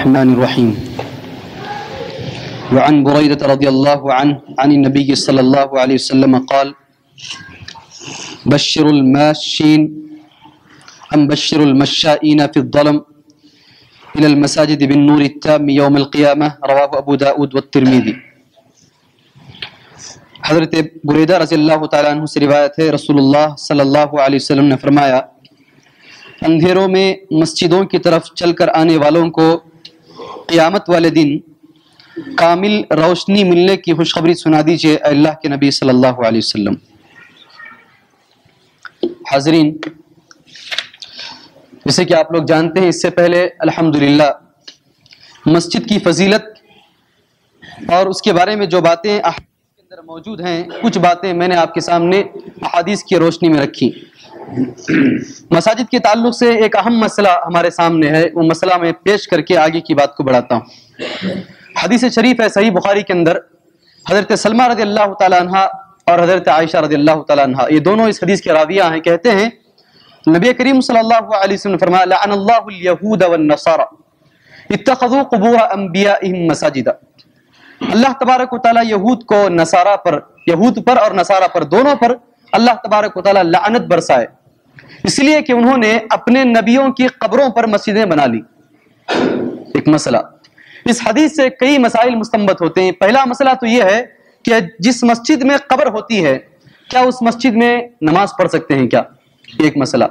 الرحمن الرحيم وعن بريدة رضي الله عنه عن النبي صلى الله عليه وسلم قال بشر الماشين بشر المشائين في الظلم إلى المساجد بالنور التام يوم القيامة رواه أبو داود والترمذي۔ حضرت بریدہ رضی اللہ تعالیٰ عنہ سے روایت ہے، رسول اللہ صلی اللہ علیہ وسلم نے فرمایا، اندھیروں میں مسجدوں کی طرف چل کر آنے والوں کو قیامت والے دن کامل روشنی ملنے کی خوشخبری سنا دیجیے اے اللہ کے نبی صلی اللہ علیہ وسلم۔ حاضرین، جیسے کہ آپ لوگ جانتے ہیں، اس سے پہلے الحمدللہ مسجد کی فضیلت اور اس کے بارے میں جو باتیں احادیث کے اندر موجود ہیں، کچھ باتیں میں نے آپ کے سامنے احادیث کی روشنی میں رکھی۔ مساجد کے تعلق سے ایک اہم مسئلہ ہمارے سامنے ہے، وہ مسئلہ میں پیش کر کے آگے کی بات کو بڑھاتا ہوں۔ حدیث شریف ہے صحیح بخاری کے اندر، حضرت سلمہ رضی اللہ تعالیٰ عنہ اور حضرت عائشہ رضی اللہ تعالیٰ عنہ، یہ دونوں اس حدیث کے راویہ ہیں، کہتے ہیں نبی کریم صلی اللہ علیہ وسلم نے فرمایا لعن اللہ الیہود والنصارى اتخذوا قبور انبیائہم مساجدا۔ اللہ تبارک و تعالیٰ یہود پر اور نصارہ پر، دونوں پر اللہ تبارک و تعالیٰ لعنت برسائے، اس لیے کہ انہوں نے اپنے نبیوں کی قبروں پر مسجدیں بنا لی۔ ایک مسئلہ، اس حدیث سے کئی مسائل مستنبط ہوتے ہیں۔ پہلا مسئلہ تو یہ ہے کہ جس مسجد میں قبر ہوتی ہے، کیا اس مسجد میں نماز پڑھ سکتے ہیں کیا؟ ایک مسئلہ۔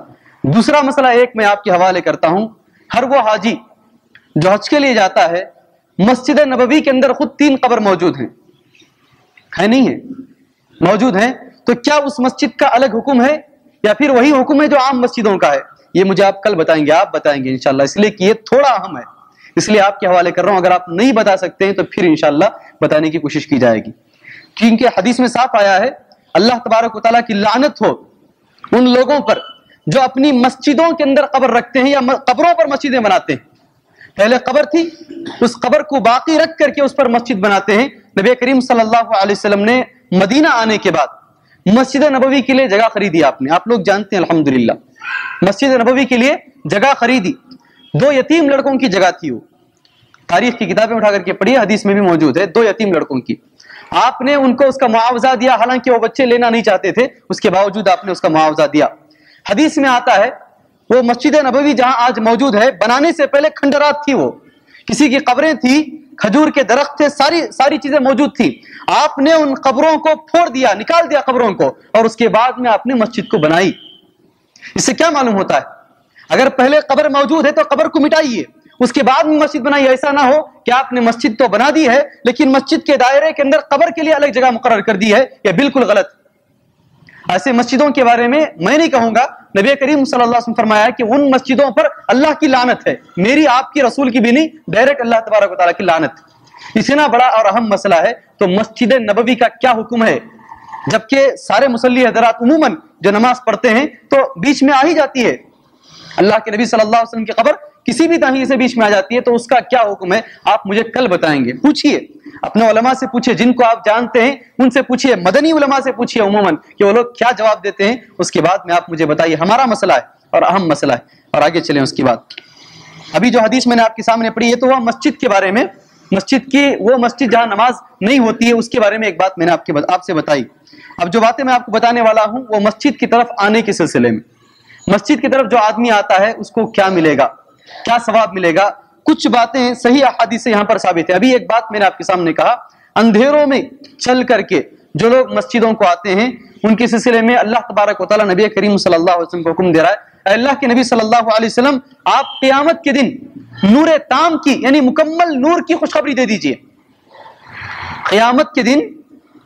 دوسرا مسئلہ ایک میں آپ کے حوالے کرتا ہوں، ہر وہ حاجی جو حج کے لیے جاتا ہے، مسجد نبوی کے اندر خود 3 قبر موجود ہیں، ہے نہیں ہے؟ موجود ہیں، تو کیا اس مسجد کا الگ حکم ہے یا پھر وہی حکم ہے جو عام مسجدوں کا ہے؟ یہ مجھے آپ کل بتائیں گے، آپ بتائیں گے انشاءاللہ، اس لیے کہ یہ تھوڑا اہم ہے، اس لیے آپ کے حوالے کر رہا ہوں۔ اگر آپ نہیں بتا سکتے ہیں تو پھر انشاءاللہ بتانے کی کوشش کی جائے گی، کیونکہ حدیث میں صاف آیا ہے اللہ تبارک و تعالیٰ کی لعنت ہو ان لوگوں پر جو اپنی مسجدوں کے اندر قبر رکھتے ہیں یا قبروں پر مسجدیں بناتے ہیں۔ پہلے قبر تھی، اس قبر کو باقی رکھ کر کے اس پر مسجد بناتے ہیں۔ نبی کریم صلی اللہ علیہ وسلم نے مدینہ آنے کے بعد مسجد نبوی کے لیے جگہ خریدی، آپ لوگ جانتے ہیں الحمدللہ، مسجد نبوی کے لیے جگہ خریدی۔ 2 یتیم لڑکوں کی جگہ تھی، وہ تاریخ کی کتابیں اٹھا کر کے پڑھی، حدیث میں بھی موجود ہے، 2 یتیم لڑکوں کی۔ آپ نے ان کو اس کا معاوضہ دیا، حالانکہ وہ بچے لینا نہیں چاہتے تھے، اس کے باوجود آپ نے اس کا معاوضہ دیا۔ حدیث میں آتا ہے وہ مسجد نبوی جہاں آج موجود ہے، بنانے سے پہلے کھنڈرات تھی، وہ کسی کی قبریں تھی، کھجور کے درخت تھے، ساری چیزیں موجود تھی۔ آپ نے ان قبروں کو پھوڑ دیا، نکال دیا قبروں کو، اور اس کے بعد میں آپ نے مسجد کو بنائی۔ اس سے کیا معلوم ہوتا ہے؟ اگر پہلے قبر موجود ہے تو قبر کو مٹائیے، اس کے بعد میں مسجد بنائیے۔ ایسا نہ ہو کہ آپ نے مسجد تو بنا دی ہے لیکن مسجد کے دائرے کے اندر قبر کے لیے الگ جگہ مقرر کر دی ہے، یہ بالکل غلط۔ ایسے مسجدوں کے بارے میں نہیں کہوں گا، نبی کریم صلی اللہ علیہ وسلم فرمایا کہ ان مسجدوں پر اللہ کی لعنت ہے، میری آپ کی رسول کی بھی نہیں، ڈائریکٹ اللہ تبارک و تعالیٰ کی لعنت۔ اتنا بڑا اور اہم مسئلہ ہے، تو مسجد نبوی کا کیا حکم ہے؟ جبکہ سارے مصلی حضرات عموماً جو نماز پڑھتے ہیں تو بیچ میں آ ہی جاتی ہے، اللہ کے نبی صلی اللہ علیہ وسلم کی قبر کسی بھی طرح سے بیچ میں آ جاتی ہے، تو اس کا کیا حکم ہے آپ مجھے کل بتائیں گے۔ پوچھئے اپنے علماء سے، پوچھئے جن کو آپ جانتے ہیں ان سے پوچھئے، مدنی علماء سے پوچھئے عموماً کہ وہ لوگ کیا جواب دیتے ہیں، اس کے بعد میں آپ مجھے بتائیے۔ ہمارا مسئلہ ہے اور اہم مسئلہ ہے، اور آگے چلیں اس کی بات۔ ابھی جو حدیث میں نے آپ کے سامنے پڑھی ہے تو وہ مسجد کے بارے میں، مسجد کی وہ مسجد جہاں نماز نہیں ہوتی ہے، اس کے بارے میں ایک بات میں نے آپ سے بتائی۔ اب جو باتیں میں آپ کو بتانے والا ہوں وہ مسجد کی طرف آنے کے سلسلے میں، مسجد کی طرف جو آدمی آتا ہے اس کو کیا ملے گا، کیا ثواب ملے گا، کچھ باتیں صحیح احادیث سے یہاں پر ثابت ہے۔ ابھی ایک بات میں نے آپ کے سامنے کہا، اندھیروں میں چل کر کے جو لوگ مسجدوں کو آتے ہیں ان کے سلسلے میں اللہ تبارک و تعالیٰ نبی کریم صلی اللہ علیہ وسلم کو حکم دے رہا ہے، اے اللہ کے نبی صلی اللہ علیہ وسلم آپ قیامت کے دن نور تام کی، یعنی مکمل نور کی خوشخبری دے دیجئے۔ قیامت کے دن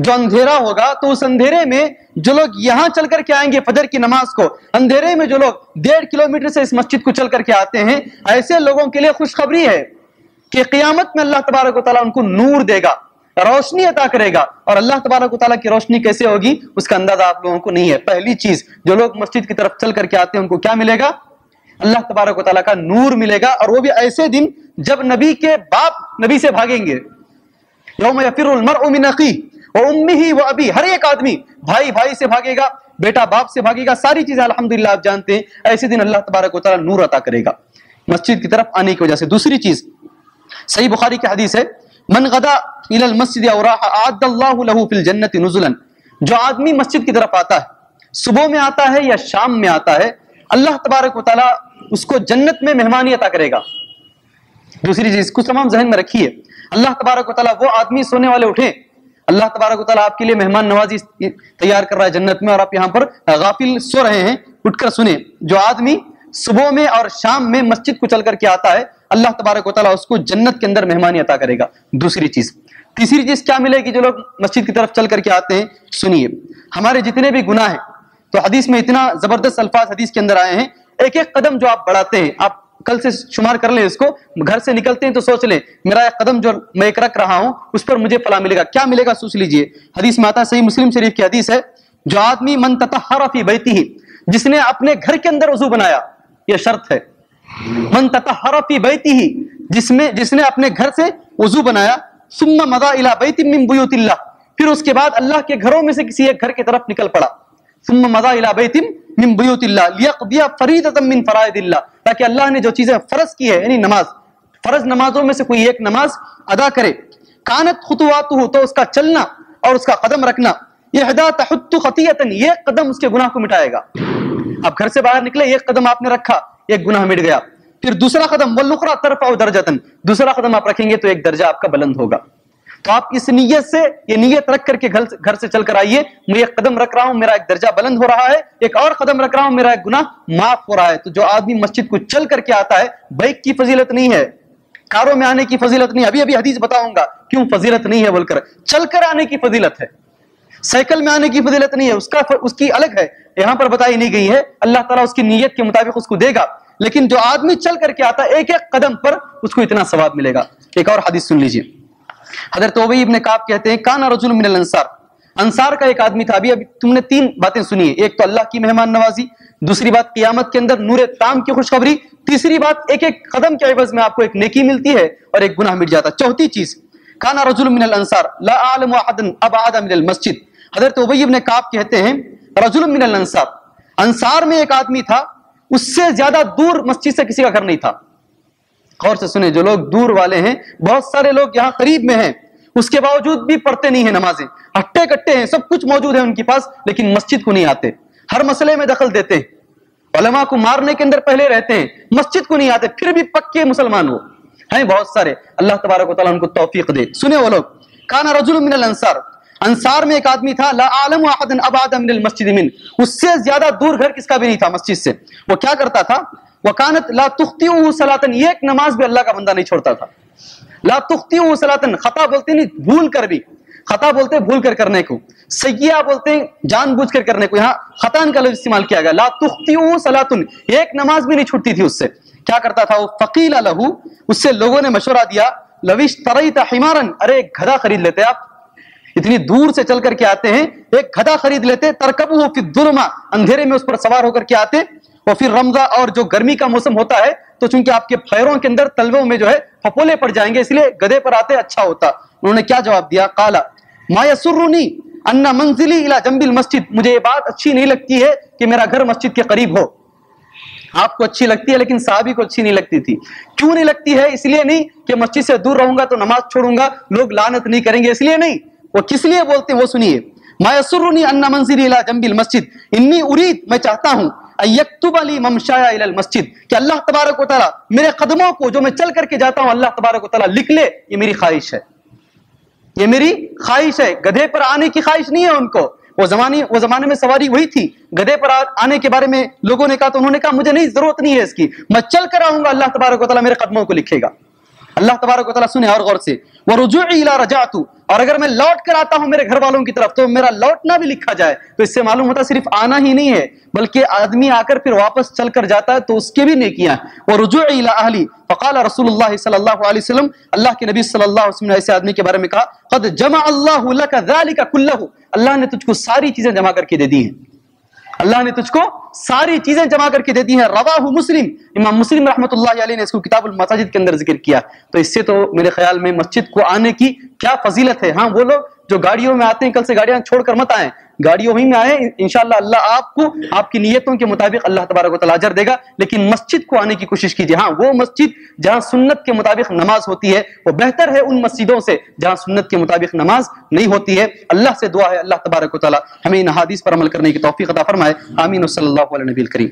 جو اندھیرا ہوگا تو اس اندھیرے میں جو لوگ یہاں چل کر کے آئیں گے فجر کی نماز کو، اندھیرے میں جو لوگ 1.5 کلومیٹر سے اس مسجد کو چل کر کے آتے ہیں، ایسے لوگوں کے لیے خوشخبری ہے کہ قیامت میں اللہ تبارک و تعالیٰ ان کو نور دے گا، روشنی عطا کرے گا۔ اور اللہ تبارک و تعالیٰ کی روشنی کیسے ہوگی اس کا اندازہ آپ لوگوں کو نہیں ہے۔ پہلی چیز، جو لوگ مسجد کی طرف چل کر کے آتے ہیں ان کو کیا ملے گا؟ اللہ تبارک و تعالیٰ کا نور ملے گا، اور وہ بھی ایسے دن جب نبی کے باپ نبی سے بھاگیں گے۔ یوم یفر المرء من اخیہ وامہ وابیہ، ہر ایک آدمی بھائی سے بھاگے گا، بیٹا باپ سے بھاگے گا، ساری چیزیں الحمدللہ آپ جانتے ہیں۔ ایسے دن اللہ تبارک و تعالیٰ نور عطا کرے گا مسجد کی طرف آنے کی وجہ سے۔ دوسری چیز، صحیح بخاری کی حدیث ہے، من غدا الی المسجد او راح اعد اللہ له فی الجنۃ نزلا، جو آدمی مسجد کی طرف آتا ہے، صبح میں آتا ہے یا شام میں آتا ہے، اللہ تبارک و تعالیٰ اس کو جنت میں مہمانی عطا کرے گا۔ دوسری چیز کچھ تمام ذہن میں رکھیے، اللہ تبارک و تعالیٰ وہ آدمی سونے والے اٹھیں، اللہ تبارک و تعالیٰ آپ کے لیے مہمان نوازی تیار کر رہا ہے جنت میں، اور آپ یہاں پر غافل سو رہے ہیں، اٹھ کر سنیں۔ جو آدمی صبح میں اور شام میں مسجد کو چل کر کے آتا ہے، اللہ تبارک و تعالیٰ اس کو جنت کے اندر مہمانی عطا کرے گا۔ دوسری چیز، تیسری چیز کیا ملے گی جو لوگ مسجد کی طرف چل کر کے آتے ہیں؟ سنیے، ہمارے جتنے بھی گناہ ہیں، تو حدیث میں اتنا زبردست الفاظ حدیث کے اندر آئے ہیں، ایک ایک قدم جو آپ بڑھاتے ہیں، آپ کل سے شمار کر لیں اس کو، گھر سے نکلتے ہیں تو سوچ لیں میرا ایک قدم جو میں ایک رکھ رہا ہوں اس پر مجھے فلاں ملے گا، کیا ملے گا سوچ لیجئے۔ حدیث میں آتا ہے، صحیح مسلم شریف کی حدیث ہے، جو آدمی من تطہر فی بیتہ، جس نے اپنے گھر کے اندر وضو بنایا، یہ شرط ہے، من تطہر فی بیتہ، جس نے اپنے گھر سے وضو بنایا، ثم مضى الی بیت من بیوت اللہ، پھر اس کے بعد اللہ کے گھروں میں سے کسی ایک گھر کی طرف نکل پڑا، ثم مضى الی بیت من بیوت اللہ لیقضی فریضۃ من فرائض اللہ، تاکہ اللہ نے جو چیزیں فرض کی ہے، یعنی نماز، فرض نمازوں میں سے کوئی ایک نماز ادا کرے، کانت خطواتہ، تو اس کا چلنا اور اس کا قدم رکھنا، احدی تحط خطیئۃ، یہ قدم اس کے گناہ کو مٹائے گا۔ اب گھر سے باہر نکلے، ایک قدم آپ نے رکھا، ایک گناہ مٹ گیا، پھر دوسرا قدم والاخری ترفع درجۃ، دوسرا قدم آپ رکھیں گے تو ایک درجہ آپ کا بلند ہوگا۔ تو آپ اس نیت سے، یہ نیت رکھ کر کے گھر سے چل کر آئیے، میں ایک قدم رکھ رہا ہوں میرا ایک درجہ بلند ہو رہا ہے، ایک اور قدم رکھ رہا ہوں میرا ایک گناہ معاف ہو رہا ہے۔ تو جو آدمی مسجد کو چل کر کے آتا ہے، بائک کی فضیلت نہیں ہے، کاروں میں آنے کی فضیلت نہیں، ابھی حدیث بتاؤں گا کیوں فضیلت نہیں ہے بول کر، چل کر آنے کی فضیلت ہے، سائیکل میں آنے کی فضیلت نہیں ہے، اس کی الگ ہے، یہاں پر بتائی نہیں گئی ہے، اللہ تعالیٰ اس کی نیت کے مطابق اس کو دے گا، لیکن جو آدمی چل کر کے آتا ہے ایک ایک قدم پر اس کو اتنا ثواب ملے گا۔ ایک اور حدیث سن لیجیے، حضرت ابی ابن کعب کہتے ہیں، کان رجل من الانصار، انصار کا ایک آدمی تھا۔ ابھی تم نے تین باتیں سنی ہیں، ایک تو اللہ کی مہمان نوازی، دوسری بات قیامت کے اندر نور تام کی خوشخبری، تیسری بات ایک ایک قدم کے عوض میں آپ کو ایک نیکی ملتی ہے اور ایک گناہ مٹ جاتا ہے۔ چوتھی چیز، کان رجل من الانصار لا اعلم احدا ابعد من المسجد، حضرت ابی ابن کعب کہتے ہیں رجل من الانصار، انصار میں ایک آدمی تھا، اس سے زیادہ دور مسجد سے کسی کا گھر نہیں تھا۔ غور سے سنیں، جو لوگ دور والے ہیں، بہت سارے لوگ یہاں قریب میں ہیں، اس کے باوجود بھی پڑھتے نہیں ہیں نمازیں، ہٹے کٹے ہیں، سب کچھ موجود ہے ان کے پاس، لیکن مسجد کو نہیں آتے، ہر مسئلے میں دخل دیتے ہیں، علماء کو مارنے کے اندر پہلے رہتے ہیں، مسجد کو نہیں آتے، پھر بھی پکے مسلمان وہ ہیں بہت سارے، اللہ تبارک و تعالیٰ ان کو توفیق دے۔ سنیں وہ لوگ، کان رجل من الانصار، انصار میں ایک آدمی تھا، لا اعلم احدا ابعد من المسجد من، اس سے زیادہ دور گھر کس کا بھی نہیں تھا مسجد سے۔ وہ کیا کرتا تھا؟ وکانت لا تخطئه صلاۃ، ایک نماز بھی اللہ کا بندہ نہیں چھوڑتا تھا۔ لا تخطئه صلاۃ، خطا بولتے نہیں بھول کر بھی، خطا بولتے بھول کر کرنے کو، سیئہ بولتے ہیں جان بوجھ کر کرنے کو، یہاں خطا کا لفظ استعمال کیا گیا۔ لا تخطئه صلاۃ، ایک نماز بھی نہیں چھوٹتی تھی اس سے۔ کیا کرتا تھا وہ؟ فقیل له، اس سے لوگوں نے مشورہ دیا، لو اشتریت حمارا، ارے ایک گدھا خرید لیتے آپ، اتنی دور سے چل کر کے آتے ہیں، ایک گدھا خرید لیتے، ترکبه فی الظلمہ، اندھیرے میں اس پر سوار ہو کر کے آتے، اور پھر رمضہ، اور جو گرمی کا موسم ہوتا ہے تو چونکہ آپ کے پیروں کے اندر تلووں میں جو ہے پھپولے پڑ جائیں گے، اس لیے گدھے پر آتے اچھا ہوتا۔ انہوں نے کیا جواب دیا؟ قال ما یسرنی ان منزلی الی جنب المسجد، مجھے یہ بات اچھی نہیں لگتی ہے کہ میرا گھر مسجد کے قریب ہو۔ آپ کو اچھی لگتی ہے لیکن صحابی کو اچھی نہیں لگتی تھی۔ کیوں نہیں لگتی ہے؟ اس لیے نہیں کہ مسجد سے دور رہوں گا تو نماز چھوڑوں گا، لوگ لعنت نہیں کریں گے، اس لیے نہیں، وہ کس لیے بولتے ہیں وہ سنیے، ما یسرنی ان منزلی الی جنب المسجد انی ارید، میں چاہتا ہوں، یکتب علی ممشایا الی المسجد، کہ اللہ تبارک و تعالیٰ میرے قدموں کو جو میں چل کر کے جاتا ہوں اللہ تبارک و تعالیٰ لکھ لے، یہ میری خواہش ہے، یہ میری خواہش ہے۔ گدھے پر آنے کی خواہش نہیں ہے ان کو، وہ زمانے میں سواری وہی تھی، گدھے پر آنے کے بارے میں لوگوں نے کہا تو انہوں نے کہا مجھے نہیں، ضرورت نہیں ہے اس کی، میں چل کر آؤں گا، اللہ تبارک و تعالیٰ میرے قدموں کو لکھے گا۔ اللہ تبارک و تعالیٰ سنے اور غور سے، وَرُجُوعِي إِلَىٰ رَجَعْتُ، اور اگر میں لوٹ کر آتا ہوں میرے گھر والوں کی طرف تو میرا لوٹنا بھی لکھا جائے۔ تو اس سے معلوم ہوتا صرف آنا ہی نہیں ہے بلکہ آدمی آ کر پھر واپس چل کر جاتا ہے تو اس کے بھی نیکیاں۔ وَرُجُوعِي إِلَىٰ أَهْلِي، فقال رسول اللہ صلی اللہ علیہ وسلم، اللہ کے نبی صلی اللہ علیہ وسلم نے ایسے آدمی کے بارے میں کہا، قد جمع اللہ لك ذلك كله، اللہ نے تجھ کو ساری چیزیں جمع کر کے دے دی ہیں، اللہ نے تجھ کو ساری چیزیں جمع کر کے دے دی ہیں۔ رواہ مسلم، امام مسلم رحمۃ اللہ علیہ نے اس کو کتاب المساجد کے اندر ذکر کیا۔ تو اس سے تو میرے خیال میں مسجد کو آنے کی کیا فضیلت ہے. ہاں وہ لوگ جو گاڑیوں میں آتے ہیں کل سے گاڑیاں چھوڑ کر مت آئیں, گاڑیوں ہی میں آئیں, انشاءاللہ اللہ آپ کو آپ کی نیتوں کے مطابق اللہ تبارک و تعالیٰ اجر دے گا. لیکن مسجد کو آنے کی کوشش کیجیے. ہاں وہ مسجد جہاں سنت کے مطابق نماز ہوتی ہے وہ بہتر ہے ان مسجدوں سے جہاں سنت کے مطابق نماز نہیں ہوتی ہے. اللہ سے دعا ہے اللہ تبارک و تعالیٰ ہمیں ان احادیث پر عمل کرنے کی توفیق عطا فرمائے. آمین و صلی اللہ علیہ نبی الکریم.